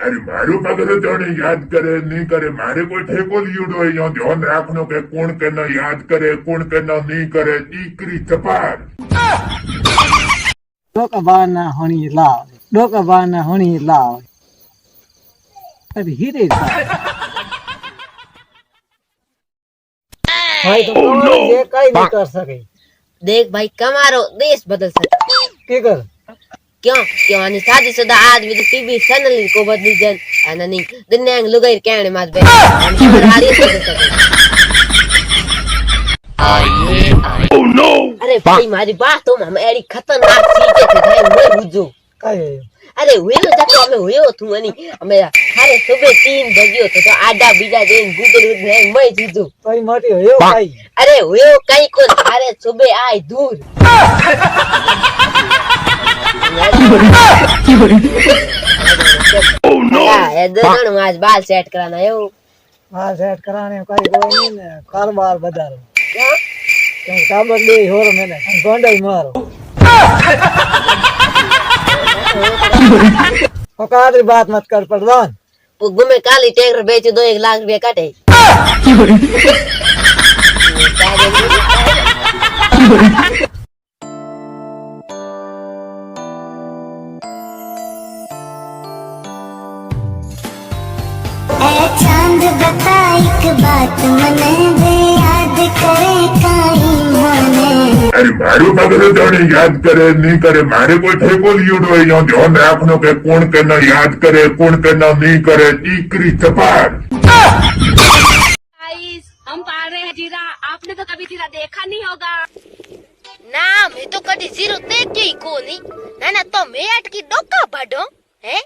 अरे मारू पगल जोड़े याद करे नहीं करे मारे कोई ठेको लियोड़ो है यहाँ ध्यान रखनो के कौन करना याद करे कौन करना नहीं करे ईकरी चपार डोकाबाना होनी लाव डोकाबाना होनी लाव अरे हीरे भाई तो ये कहीं नहीं कर सके देख भाई कमारो देश बदल सकता के कर क्यों क्यों आनी शादीशुदा आदमी तो टीवी चैनल को बदली जन आना नहीं दुनिया में लुगाई कहने मत बे ओह नो अरे भाई मारी बात तो हम एरी खतरनाक चीज थे मैं बुझो काहे अरे हुए तो हमें हुए तू नहीं हमें सारे सुबह 3 बजे होते तो आधा बीजा दिन गुदर में मैं बुझो कहीं माटी होयो भाई अरे हुए कहीं को सारे सुबह आए दूर ओह नो ये दोनों आज बाल सेट कराना है बाल सेट कराने कोई नहीं ने कारोबार बदल क्या क्या काबर दे हो रे मैंने गोंडा ही मारो औकात बात मत कर प्रधान वो गुमे काली ट्रैक्टर बेच दो 1 लाख रुपया काटे चांद बता एक बात मने दे याद करे काई मने अरे मारू पगल जोड़े याद करे नहीं करे मारे कोई ठेको लियोड़ो है यहाँ ध्यान रखनो के कौन करना याद करे कौन करना नहीं करे ईकरी चपार हम पाल रहे हैं जीरा आपने तो कभी जीरा देखा नहीं होगा ना मैं तो कभी जीरो देख के ही को नहीं ना ना तो मैं अटकी डोका बड़ो है